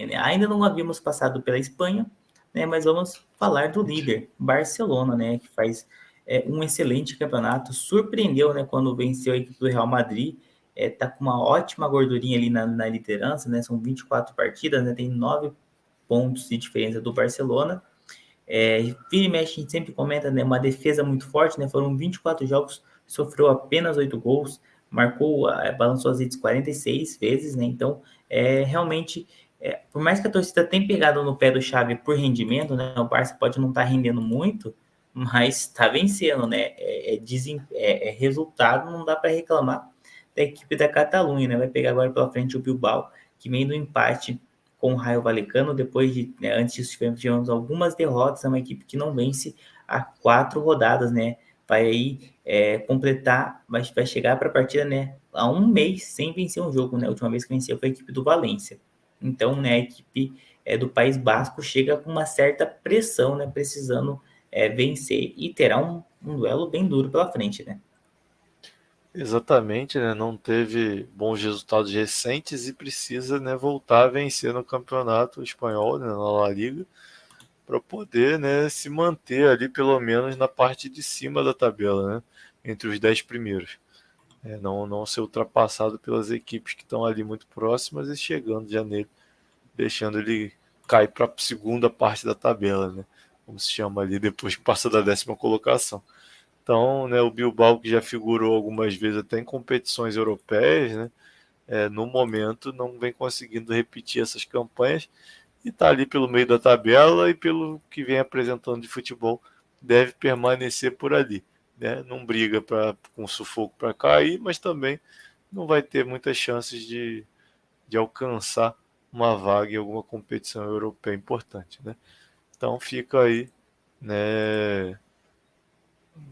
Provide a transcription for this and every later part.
Espanha, né? Ainda não havíamos passado pela Espanha, né? Mas vamos falar do líder, Barcelona, né? Que faz um excelente campeonato, surpreendeu, né? Quando venceu a equipe do Real Madrid, tá com uma ótima gordurinha ali na liderança, né? São 24 partidas, né? Tem 9 pontos de diferença do Barcelona. Vira e mexe, a gente sempre comenta, né? Uma defesa muito forte, né? Foram 24 jogos, sofreu apenas 8 gols, marcou, balançou as redes 46 vezes, né? Então, realmente, por mais que a torcida tenha pegado no pé do Xavi por rendimento, né? O Barça pode não estar rendendo muito, mas está vencendo, né? Resultado, não dá para reclamar da equipe da Catalunha, né? Vai pegar agora pela frente o Bilbao, que vem do empate com o Raio Vallecano, depois de, né, antes disso tivemos algumas derrotas, é uma equipe que não vence há 4 rodadas, né? Vai aí completar, vai chegar para a partida, né, há um mês sem vencer um jogo, né? A última vez que venceu foi a equipe do Valência. Então, né, a equipe do País Basco chega com uma certa pressão, né, precisando vencer e terá um duelo bem duro pela frente, né? Exatamente, né? Não teve bons resultados recentes e precisa, né, voltar a vencer no campeonato espanhol, né, na La Liga, para poder, né, se manter ali pelo menos na parte de cima da tabela, né, entre os 10 primeiros. Não ser ultrapassado pelas equipes que estão ali muito próximas e chegando já nele, deixando ele cair para a segunda parte da tabela, né, como se chama ali depois que passa da 10ª colocação. Então, né, o Bilbao, que já figurou algumas vezes até em competições europeias, né, no momento não vem conseguindo repetir essas campanhas e está ali pelo meio da tabela e pelo que vem apresentando de futebol, deve permanecer por ali. Né? Não briga com sufoco para cair, mas também não vai ter muitas chances de alcançar uma vaga em alguma competição europeia importante. Né? Então fica aí, né,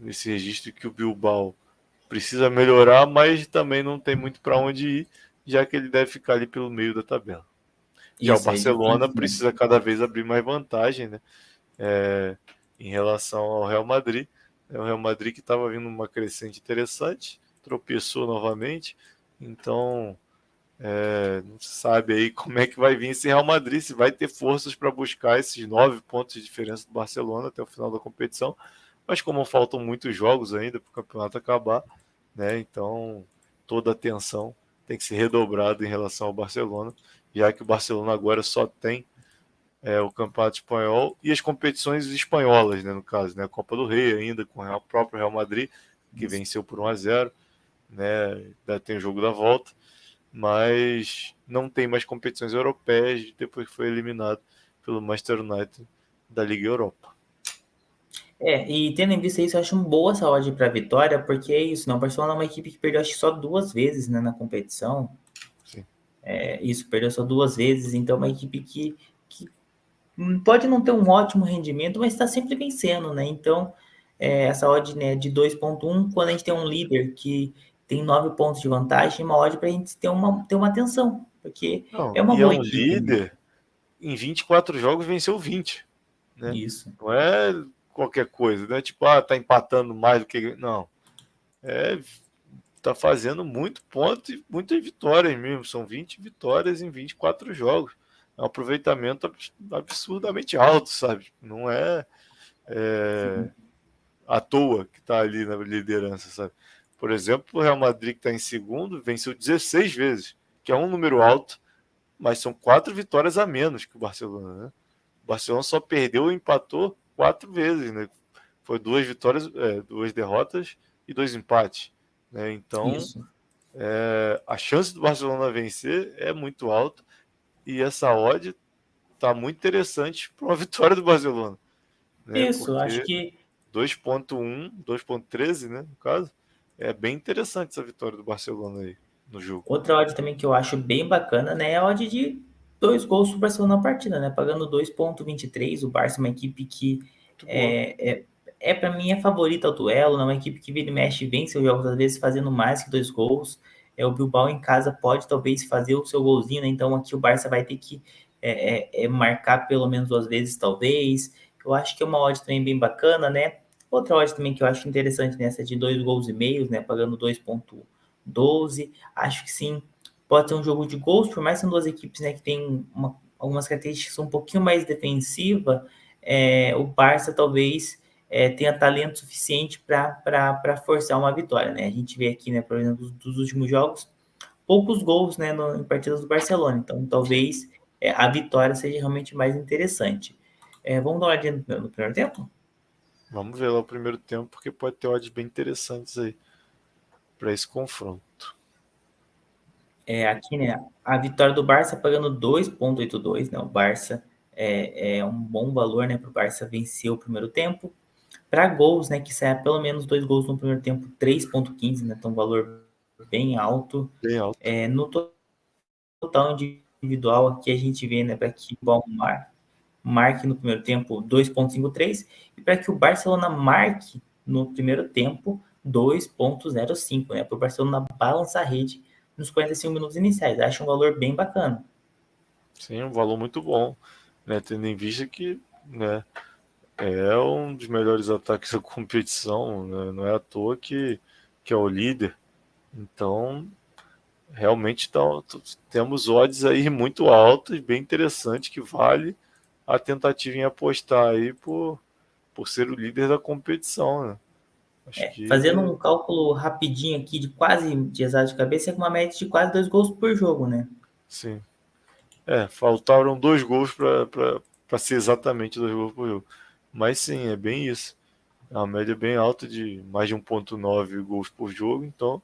esse registro que o Bilbao precisa melhorar, mas também não tem muito para onde ir, já que ele deve ficar ali pelo meio da tabela. Já o Isso é Barcelona difícil, né? precisa cada vez abrir mais vantagem, né? Em relação ao Real Madrid. O Real Madrid que estava vindo uma crescente interessante, tropeçou novamente, então não se sabe aí como é que vai vir esse Real Madrid, se vai ter forças para buscar esses 9 pontos de diferença do Barcelona até o final da competição, mas como faltam muitos jogos ainda para o campeonato acabar, né? Então toda a atenção tem que ser redobrada em relação ao Barcelona, já que o Barcelona agora só tem o Campeonato Espanhol e as competições espanholas, né, no caso, né, a Copa do Rei ainda, com o próprio Real Madrid, que venceu por 1-0, né, ainda tem o jogo da volta, mas não tem mais competições europeias depois que foi eliminado pelo Manchester United da Liga Europa. E tendo em vista isso, eu acho uma boa essa odd para vitória, porque é isso, não, o Barcelona é uma equipe que perdeu acho que só 2 vezes, né, na competição. Sim. Isso, perdeu só 2 vezes, então é uma equipe que pode não ter um ótimo rendimento, mas está sempre vencendo, né? Então, essa odd, né, de 2,1, quando a gente tem um líder que tem 9 pontos de vantagem, uma odd para a gente ter uma atenção, porque Não, é uma e é boa um equipe, né? líder, em 24 jogos venceu 20, né? Isso. Não é qualquer coisa, não é tipo, tá empatando mais do que... Não, tá fazendo muito ponto e muitas vitórias mesmo. São 20 vitórias em 24 jogos. É um aproveitamento absurdamente alto, sabe? Não é à toa que tá ali na liderança, sabe? Por exemplo, o Real Madrid, que está em segundo, venceu 16 vezes, que é um número alto, mas são 4 vitórias a menos que o Barcelona, né? O Barcelona só perdeu ou empatou 4 vezes, né? Foi 2 vitórias, 2 derrotas e 2 empates. Né? Então, Isso. a chance do Barcelona vencer é muito alta e essa odd está muito interessante para uma vitória do Barcelona, né? Isso, acho Porque que 2.1, 2.13, né, no caso, é bem interessante essa vitória do Barcelona aí no jogo. outra odd também que eu acho bem bacana, né, é a odd de 2 gols pro Barcelona na partida, né, pagando 2,23. O Barça é uma equipe que Muito boa. para mim a favorita ao duelo, né, uma equipe que vira e mexe, vence os jogos às vezes fazendo mais que 2 gols. O Bilbao em casa pode talvez fazer o seu golzinho, né, então aqui o Barça vai ter que marcar pelo menos 2 vezes talvez. Eu acho que é uma odd também bem bacana, né. Outra odd também que eu acho interessante nessa de 2 gols e meio, né, pagando 2,12. Acho que sim, pode ser um jogo de gols, por mais que são duas equipes, né, que tem algumas características um pouquinho mais defensiva, o Barça talvez tenha talento suficiente para forçar uma vitória, né? A gente vê aqui, né, por exemplo, dos últimos jogos, poucos gols, né, em partidas do Barcelona. Então, talvez a vitória seja realmente mais interessante. Vamos dar uma olhadinha no primeiro tempo? Vamos ver lá o primeiro tempo, porque pode ter odds bem interessantes aí para esse confronto. Aqui, né, a vitória do Barça pagando 2,82, né? O Barça é um bom valor, né, para o Barça vencer o primeiro tempo. Para gols, né, que saia pelo menos 2 gols no primeiro tempo, 3,15, né? Então, um valor bem alto. Bem alto. No total individual, aqui a gente vê, né, para que o Balmar marque no primeiro tempo 2,53 e para que o Barcelona marque no primeiro tempo 2,05, né? Para o Barcelona balançar a rede nos 45 minutos iniciais. Acho um valor bem bacana. Sim, um valor muito bom, né? Tendo em vista que, né, é um dos melhores ataques da competição, né? Não é à toa que é o líder. Então, realmente temos odds aí muito altas, bem interessantes, que vale a tentativa em apostar aí por ser o líder da competição, né? Acho Fazendo que um cálculo rapidinho aqui de quase de exato de cabeça, é com uma média de quase 2 gols por jogo, né? sim. Faltaram 2 gols para ser exatamente 2 gols por jogo. Mas sim, é bem isso. É uma média bem alta de mais de 1,9 gols por jogo, então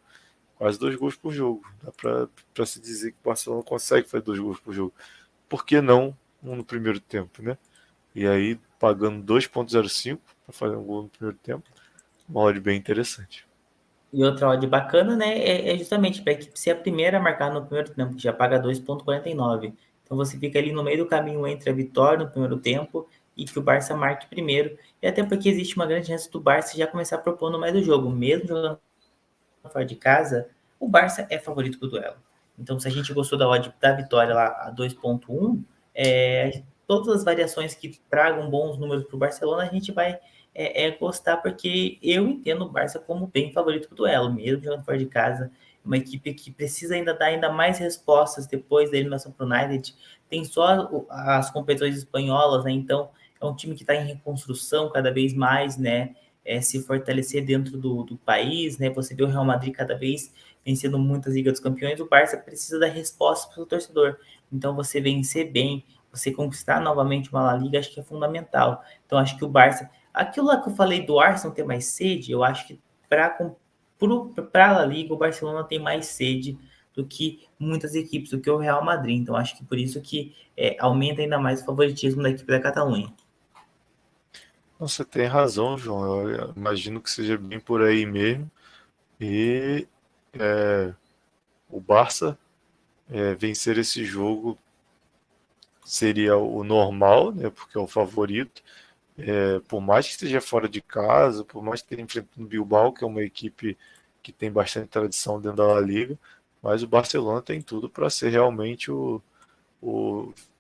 quase 2 gols por jogo. Dá para se dizer que o Barcelona consegue fazer 2 gols por jogo. Por que não um no primeiro tempo, né? E aí, pagando 2,05 para fazer um gol no primeiro tempo, uma odd bem interessante. E outra odd bacana, né, é justamente para a equipe ser a primeira a marcar no primeiro tempo, que já paga 2,49. Então você fica ali no meio do caminho entre a vitória no primeiro tempo e que o Barça marque primeiro. E até porque existe uma grande chance do Barça já começar propondo mais o jogo, mesmo jogando fora de casa, o Barça é favorito do duelo. Então, se a gente gostou da odd da vitória lá a 2,1, todas as variações que tragam bons números para o Barcelona, a gente vai gostar, porque eu entendo o Barça como bem favorito do duelo, mesmo jogando fora de casa. Uma equipe que precisa ainda dar ainda mais respostas depois da eliminação para o United. Tem só as competições espanholas, né? Então, é um time que está em reconstrução cada vez mais, né? Se fortalecer dentro do país, né? Você vê o Real Madrid cada vez vencendo muitas Ligas dos Campeões, o Barça precisa dar resposta para o torcedor. Então, você vencer bem, você conquistar novamente uma La Liga, acho que é fundamental. Então, acho que o Barça, aquilo lá que eu falei do Arsenal ter mais sede, eu acho que para a La Liga, o Barcelona tem mais sede do que muitas equipes, do que o Real Madrid. Então, acho que por isso que aumenta ainda mais o favoritismo da equipe da Catalunha. Você tem razão, João. Eu imagino que seja bem por aí mesmo. E o Barça vencer esse jogo seria o normal, né? Porque é o favorito. Por mais que esteja fora de casa, por mais que esteja enfrentando o Bilbao, que é uma equipe que tem bastante tradição dentro da La Liga, mas o Barcelona tem tudo para ser realmente o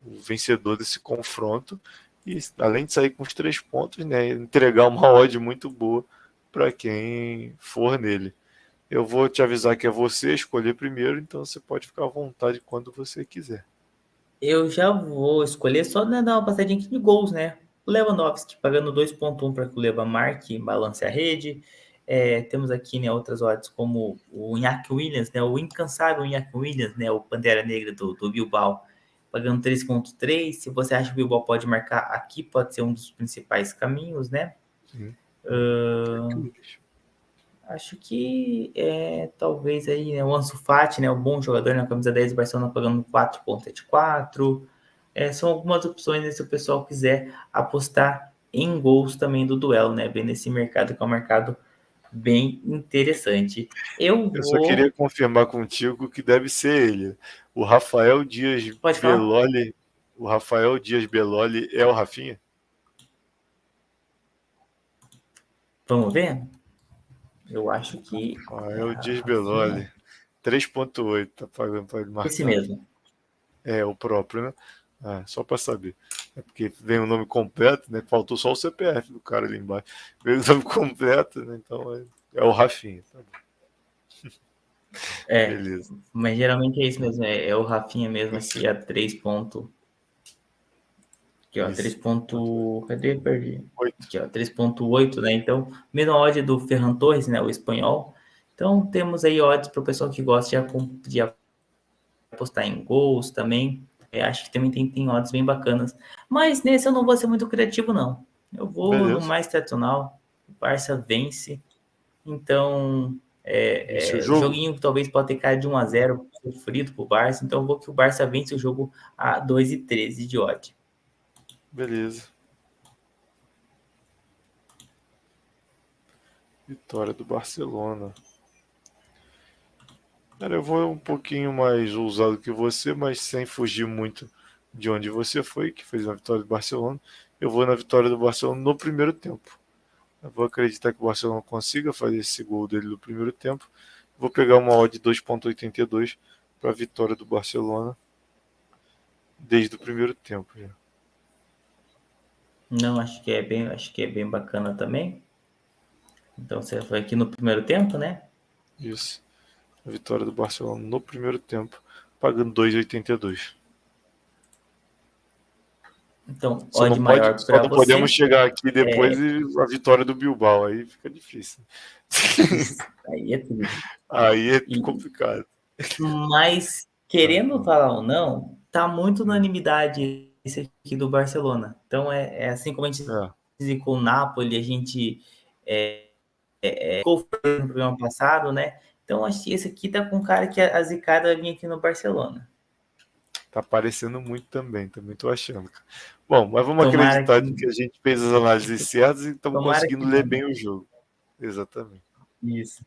vencedor desse confronto e, além de sair com os 3 pontos, né, entregar uma odd muito boa para quem for nele. Eu vou te avisar que é você escolher primeiro, então você pode ficar à vontade quando você quiser. Eu já vou escolher só dar uma passadinha aqui de gols, né? O Lewandowski pagando 2,1 para que o Leva marque e balance a rede. Temos aqui, né, outras odds como o Iñaki Williams, né, o incansável Iñaki Williams, né, o Pantera Negra do Bilbao, pagando 3,3. Se você acha que o Bilbao pode marcar aqui, pode ser um dos principais caminhos, né? Sim. Acho que talvez aí, né, o Ansu Fati, né, o bom jogador na camisa 10 do Barcelona pagando 4,74. São algumas opções, né, se o pessoal quiser apostar em gols também do duelo, né, bem nesse mercado que é um mercado bem interessante. Eu Eu só queria vou... confirmar contigo que deve ser ele. O Rafael Dias Pode falar? Beloli. O Rafael Dias Beloli é o Rafinha? Vamos ver? Eu acho que Rafael Dias Rafinha, Beloli. 3,8 tá pagando para ele esse marcar. mesmo. É o próprio, né? Só para saber. É porque vem o nome completo, né? Faltou só o CPF do cara ali embaixo. Veio o nome completo, né? Então é o Rafinha. Tá bom. É, Beleza. mas geralmente é isso mesmo, é o Rafinha mesmo aqui a 3,8. Aqui, ó, Isso. 3. Cadê? Perdi. 8. Aqui, ó, 3,8, né? Então, menor odd do Ferran Torres, né? O espanhol. Então, temos aí odds para o pessoal que gosta de apostar em gols também. Acho que também tem odds bem bacanas. Mas nesse eu não vou ser muito criativo, não. Eu vou no Beleza. mais tradicional. O Barça vence. Então, Vence o jogo? joguinho que talvez pode ter caído de 1-0 sofrido pro Barça. Então, eu vou que o Barça vence o jogo a 2,13 de odd. Beleza. Vitória do Barcelona. Cara, eu vou um pouquinho mais ousado que você, mas sem fugir muito de onde você foi, que fez a vitória do Barcelona. Eu vou na vitória do Barcelona no primeiro tempo. Eu vou acreditar que o Barcelona consiga fazer esse gol dele no primeiro tempo. Vou pegar uma odd de 2,82 para a vitória do Barcelona desde o primeiro tempo. Já. Não, acho que é bem bacana também. Então, você foi aqui no primeiro tempo, né? Isso. A vitória do Barcelona no primeiro tempo, pagando 2,82. Então, Só odd não pode, maior só para não podemos você. chegar aqui depois e a vitória do Bilbao, aí fica difícil. Aí é triste. Aí é E, complicado. mas, querendo falar ou não, tá muito Hum. unanimidade esse aqui do Barcelona. Então, é assim como a gente É, disse com o Napoli, a gente ficou no programa passado, né? Então, acho que esse aqui tá com cara que a zicada vai vir aqui no Barcelona. tá aparecendo muito também tô achando. Bom, mas vamos Tomara acreditar que, de que a gente fez as análises certas e estamos tomara conseguindo que ler não. bem o jogo. Exatamente. Isso.